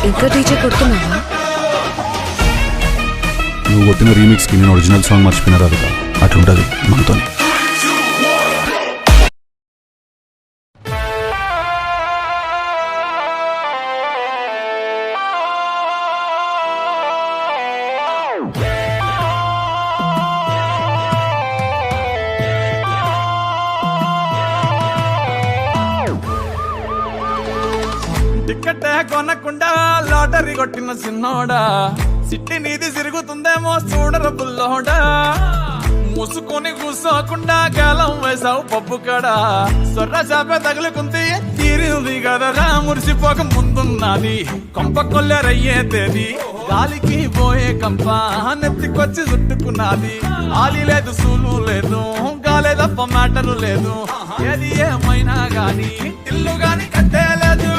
ఇంకా డీజే కొడుతున్నావా? నువ్వు కొట్టిన రీమిక్స్ కి నేను ఒరిజినల్ సాంగ్ మర్చిపోయినా రాదు అట్లుంటది మనతో. టికెట్ కొనకుండా లాటరీ కొట్టిన చిన్నోడా, సిట్టి నీది తిరుగుతుందేమో చూడర బుల్లోడా. మూసుకొని కూసోకుండా కాలం వేసావు పప్పు కడా, సొర్ర చాప తగులుకుంది తీరింది కదరా. మురిసిపోక ముందున్నది కొంప కొల్లెరయ్యే తేది, గాలికి పోయే కంప నెత్తికొచ్చి చుట్టుకున్నది. ఆలి లేదు సూలు లేదు గాలే తప్ప మ్యాటరు లేదు, ఏది ఏమైనా గాని ఇల్లు గాని కట్టేలేదు.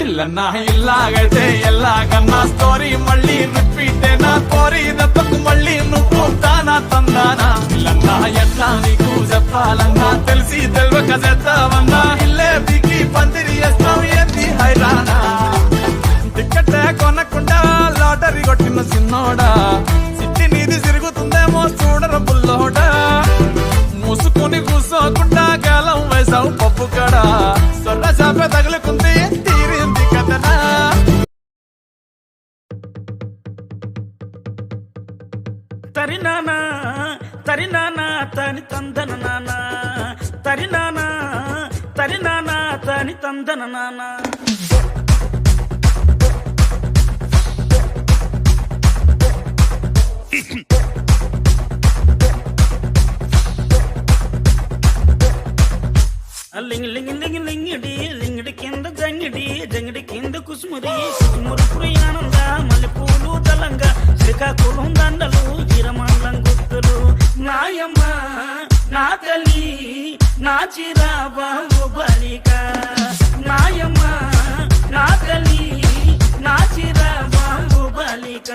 ఇల్లన్నా ఇల్లాగైతే ఎల్లాగన్నా స్టోరీ మళ్ళీ రిపీట్ నా కోరి దెబ్బకు మళ్ళీ నువ్వు తానా తందానా. ఇల్లన్నా ఎట్లా నీకు చెప్పాలన్నా తెలిసి తెలియక చేస్తావన్నా, ఇల్లే బిగి పందిరి వేస్తావు ఏంది హైరానా. టికెట్ కొనకుండా లాటరీ కొట్టిన చిన్నోడా, సిట్టి నీది తిరుగుతుందేమో చూడర బుల్లోడా. మూసుకొని కూసోకుండా కాలం వేసావు పప్పు కడా, సొర్ర చాప తగులుకుంది తీరింది కదనా. తరినానా తరినానా తని తందన నానా, తరినానా తరినానా తని తందన నానా. లింగి లింగి లింగి లింగిడి లింగిడి కింద జంగిడి జంగిడి కింద కుసుమురి కుసుమురు ప్రియానంద మల్లెపూలు దళంగా శ్రీకాకుళం దండలు చిరమండం గుర్తులు. నాయమ్మ నా తల్లి నా చిరాబాబు బలిక, నాయమ్మ నా తల్లి నా చిరాబాబు బలిక.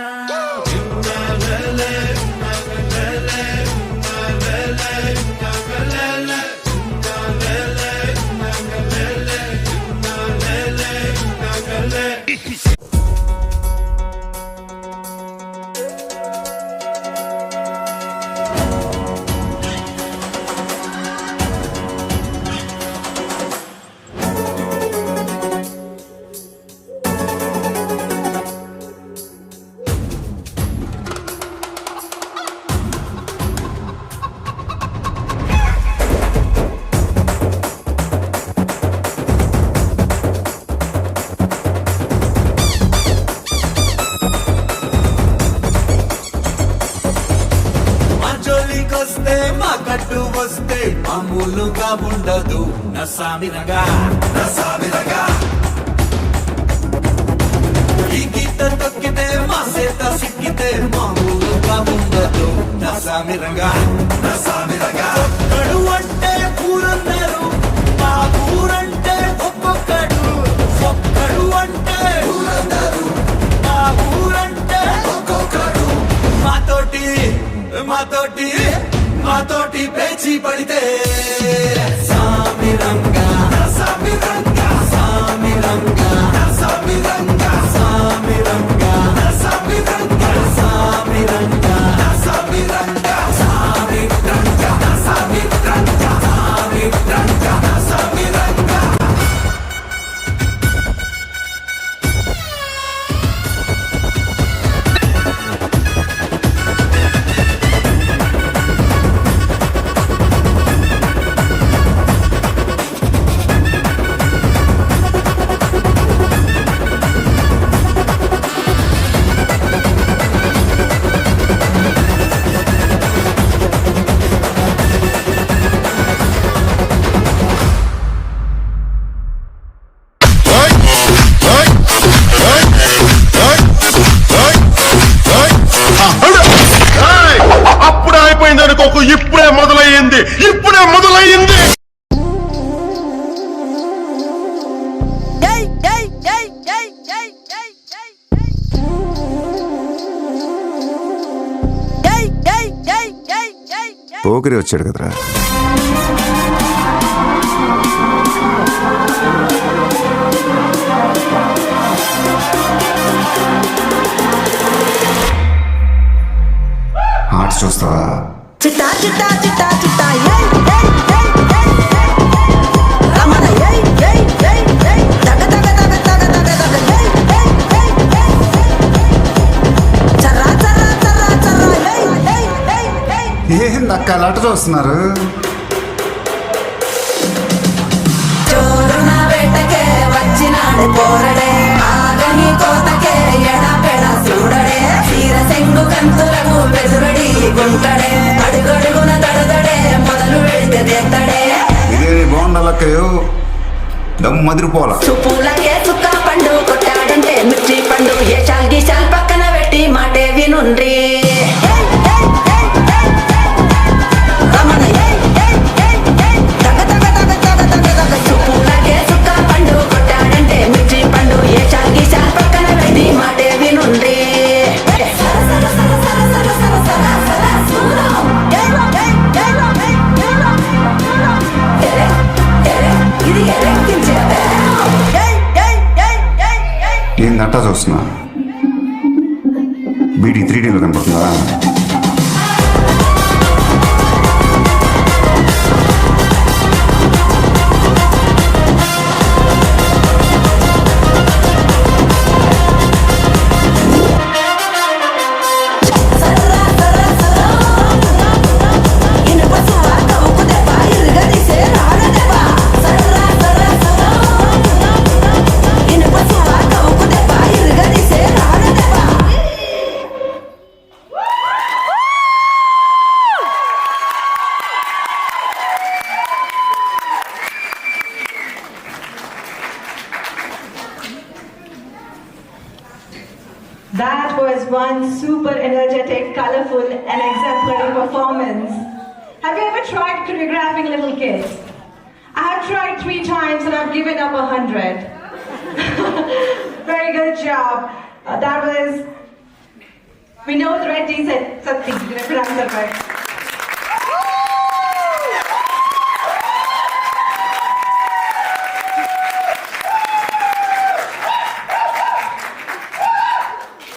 మా కట్టు వస్తే మామూలుగా ఉండదు నసామిరగా నసామిరగా. ఈ గీత తొక్కితే మా సేత సిక్కితే మామూలుగా ఉండదు నసామిరగా నసామిరగా. ఒక్కడు అంటే ఊరన్నారు, మా ఊరంటే ఒక్కొక్కడు. ఒక్కడు అంటే ఊరన్నారు, మా ఊరంటే ఒక్కొక్కడు. మాతోటి మాతోటి మాతోటి పేచి పడితే సామిరంగా సామిరంగా సామిరంగా సామిరంగా సామిరంగా సామిరంగా సామిరంగా సామిరంగా సామిరంగా సామిరంగా సామిరంగా సామిరంగా. ఇప్పుడే మొదలయ్యింది ఇప్పుడే మొదలయ్యింది. పోకిరి వచ్చాడు కదరా. అటు చూస్తున్నారు? చోరున వేటకే వచ్చినాడు పోరడే ఆగని కోతకే ఎడపెడ చూడడే తీర సెంగు కంతులకు బెదురడి గుంటడే అడుగడుగున దడదడే మొదలు వెడితే తెత్తడే ఇదే నీ బాగుండాలక్కయ్యో దమ్ మదిరిపోల. సుపూలకే సుక్క పండు కొట్టాడంటే మిర్చి పండు ఏ చాల్ గీచాల్ పక్కన పెట్టి మాటే వినుండ్రి సుపూలకే సుక్క పండు కొట్టాడంటే మిర్చి పండు ఏ చాల్ గీచాల్ పక్కన పెట్టి మాటే వినుండ్రి ఇది ఎరెక్కించేదే ఏంది అట్టా చూస్తున్నా? బీడీ 3Dలో కనపడుతుందా? That was one super energetic, colorful, and exemplary performance. Have you ever tried choreographing little kids? I have tried 3 times and I've given up 100. Very good job. That was Vinod Reddy said something.